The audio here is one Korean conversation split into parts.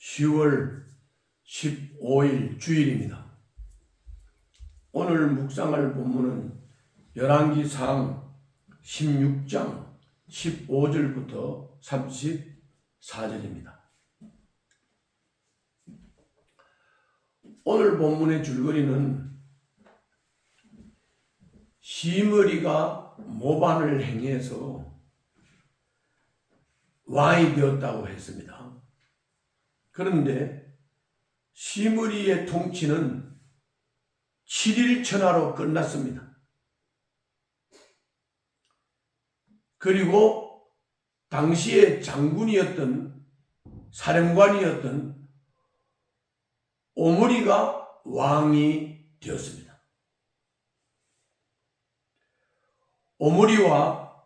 10월 15일 주일입니다. 오늘 묵상할 본문은 열왕기상 16장 15절부터 34절입니다. 오늘 본문의 줄거리는 시므리가 모반을 행해서 왕이 되었다고 했습니다. 그런데 시므리의 통치는 7일 천하로 끝났습니다. 그리고 당시의 장군이었던 사령관이었던 오므리가 왕이 되었습니다. 오므리와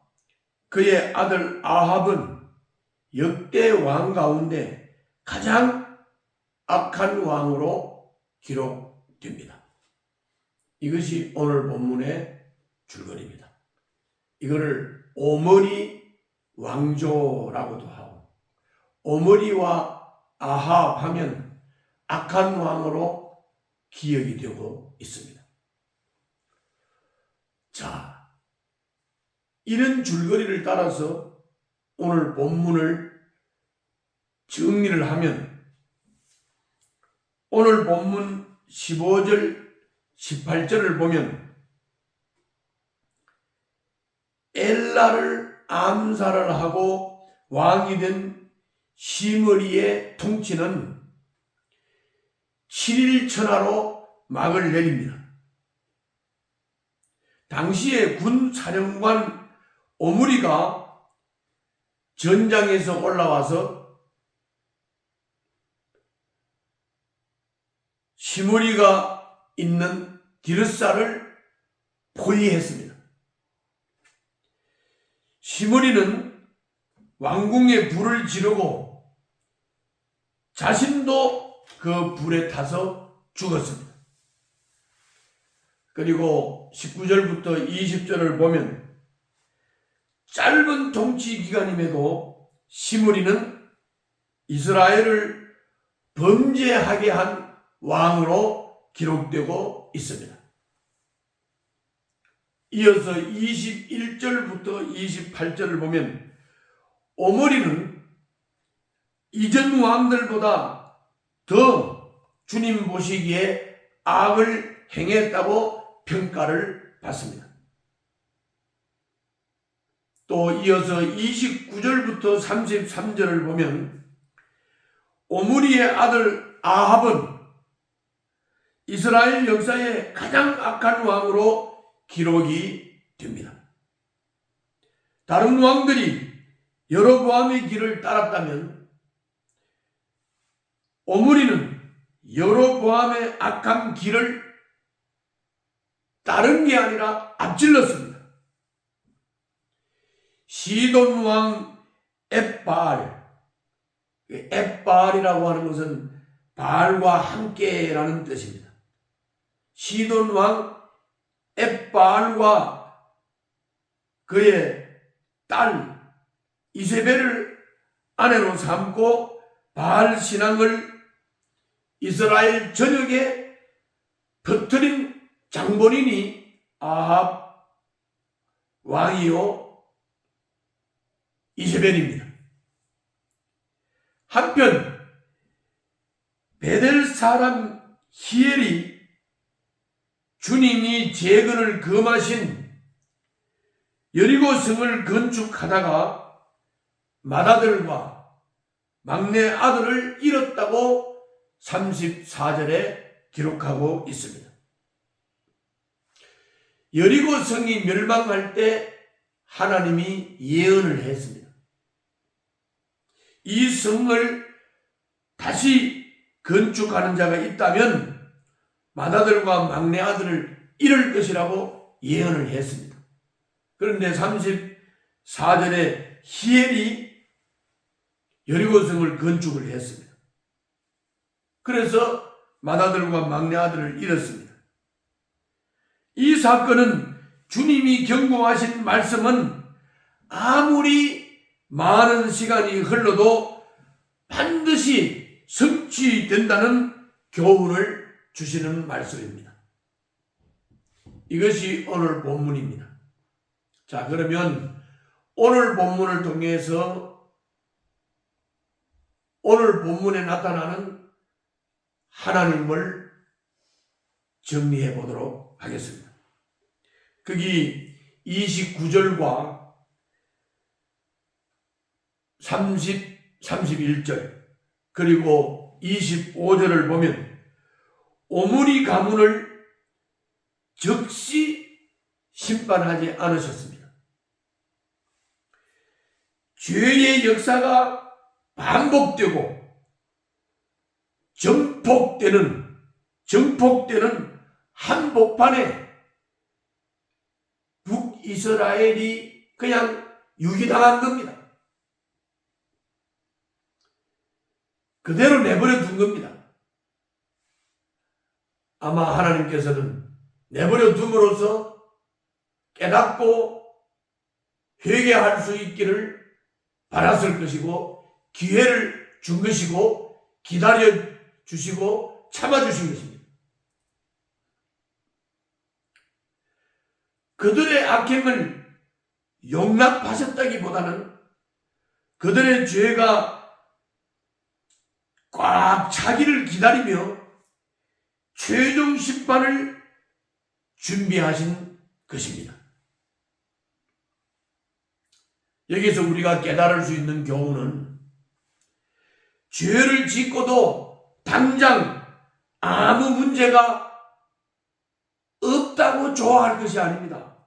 그의 아들 아합은 역대 왕 가운데 가장 악한 왕으로 기록됩니다. 이것이 오늘 본문의 줄거리입니다. 이거를 오므리 왕조라고도 하고, 오므리와 아합 하면 악한 왕으로 기억이 되고 있습니다. 자, 이런 줄거리를 따라서 오늘 본문을 정리를 하면, 오늘 본문 15절, 18절을 보면 엘라를 암살을 하고 왕이 된 시므리의 통치는 7일 천하로 막을 내립니다. 당시의 군 사령관 오므리가 전장에서 올라와서 시므리가 있는 디르사를 포위했습니다. 시므리는 왕궁에 불을 지르고 자신도 그 불에 타서 죽었습니다. 그리고 19절부터 20절을 보면 짧은 통치 기간임에도 시므리는 이스라엘을 범죄하게 한 왕으로 기록되고 있습니다. 이어서 21절부터 28절을 보면 오므리는 이전 왕들보다 더 주님 보시기에 악을 행했다고 평가를 받습니다. 또 이어서 29절부터 33절을 보면 오므리의 아들 아합은 이스라엘 역사의 가장 악한 왕으로 기록이 됩니다. 다른 왕들이 여로보암의 길을 따랐다면 오므리는 여로보암의 악한 길을 따른 게 아니라 앞질렀습니다. 시돈 왕 엣바알이라고 하는 것은 바알과 함께라는 뜻입니다. 시돈 왕 엣바알과 그의 딸 이세벨을 아내로 삼고 바알 신앙을 이스라엘 전역에 퍼뜨린 장본인이 아합 왕이요 이세벨입니다. 한편 베델 사람 히엘이 주님이 재건을 금하신 여리고 성을 건축하다가 맏아들과 막내 아들을 잃었다고 34절에 기록하고 있습니다. 여리고 성이 멸망할 때 하나님이 예언을 했습니다. 이 성을 다시 건축하는 자가 있다면 맏아들과 막내 아들을 잃을 것이라고 예언을 했습니다. 그런데 34절에 히엘이 여리고성을 건축을 했습니다. 그래서 맏아들과 막내 아들을 잃었습니다. 이 사건은 주님이 경고하신 말씀은 아무리 많은 시간이 흘러도 반드시 성취된다는 교훈을 주시는 말씀입니다. 이것이 오늘 본문입니다. 자, 그러면 오늘 본문을 통해서 오늘 본문에 나타나는 하나님을 정리해 보도록 하겠습니다. 거기 29절과 31절 그리고 25절을 보면 오므리 가문을 즉시 심판하지 않으셨습니다. 죄의 역사가 반복되고 정폭되는 한복판에 북이스라엘이 그냥 유기당한 겁니다. 그대로 내버려 둔 겁니다. 아마 하나님께서는 내버려 둠으로써 깨닫고 회개할 수 있기를 바랐을 것이고 기회를 준 것이고 기다려 주시고 참아주신 것입니다. 그들의 악행을 용납하셨다기보다는 그들의 죄가 꽉 차기를 기다리며 최종 심판을 준비하신 것입니다. 여기서 우리가 깨달을 수 있는 교훈은 죄를 짓고도 당장 아무 문제가 없다고 좋아할 것이 아닙니다.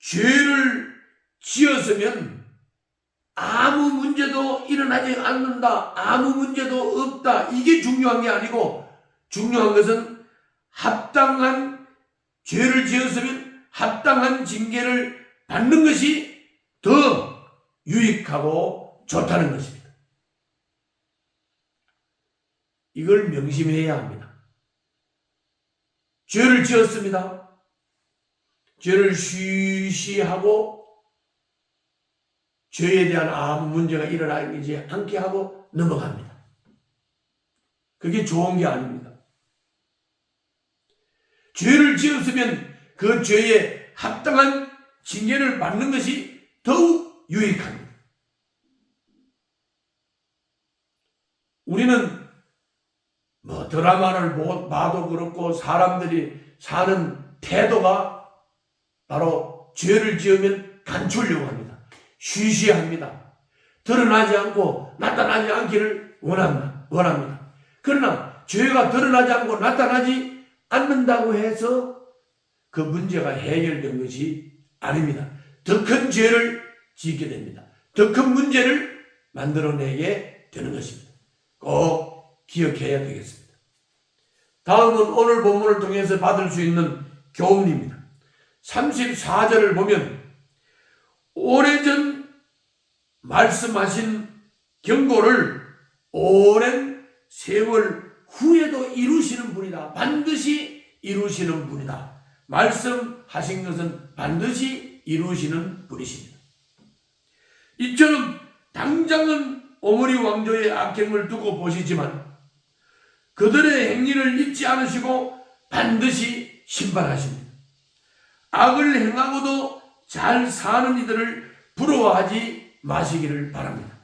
죄를 지었으면 아무 문제도 일어나지 않는다. 아무 문제도 없다. 이게 중요한 게 아니고 중요한 것은 합당한 죄를 지었으면 합당한 징계를 받는 것이 더 유익하고 좋다는 것입니다. 이걸 명심해야 합니다. 죄를 지었습니다. 죄를 쉬쉬하고 죄에 대한 아무 문제가 일어나지 않게 하고 넘어갑니다. 그게 좋은 게 아닙니다. 죄를 지었으면 그 죄에 합당한 징계를 받는 것이 더욱 유익합니다. 우리는 드라마를 봐도 그렇고 사람들이 사는 태도가 바로 죄를 지으면 감추려고 합니다. 쉬쉬합니다. 드러나지 않고 나타나지 않기를 원합니다. 그러나 죄가 드러나지 않고 나타나지 않는다고 해서 그 문제가 해결된 것이 아닙니다. 더 큰 죄를 짓게 됩니다. 더 큰 문제를 만들어내게 되는 것입니다. 꼭 기억해야 되겠습니다. 다음은 오늘 본문을 통해서 받을 수 있는 교훈입니다. 34절을 보면 오래전 말씀하신 경고를 오랜 세월 후에도 이루시는 분이다. 반드시 이루시는 분이다. 말씀하신 것은 반드시 이루시는 분이십니다. 이처럼 당장은 오므리 왕조의 악행을 두고 보시지만 그들의 행위를 잊지 않으시고 반드시 심판하십니다. 악을 행하고도 잘 사는 이들을 부러워하지 마시기를 바랍니다.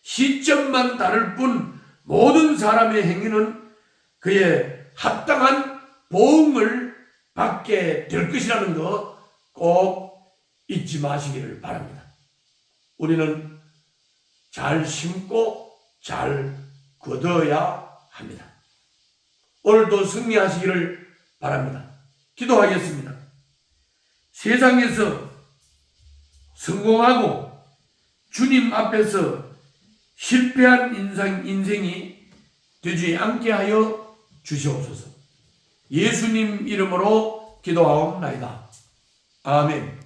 시점만 다를 뿐 모든 사람의 행위는 그의 합당한 보응을 받게 될 것이라는 것 꼭 잊지 마시기를 바랍니다. 우리는 잘 심고 잘 거둬야 합니다. 오늘도 승리하시기를 바랍니다. 기도하겠습니다. 세상에서 성공하고 주님 앞에서 실패한 인생이 되지 않게 하여 주시옵소서. 예수님 이름으로 기도하옵나이다. 아멘.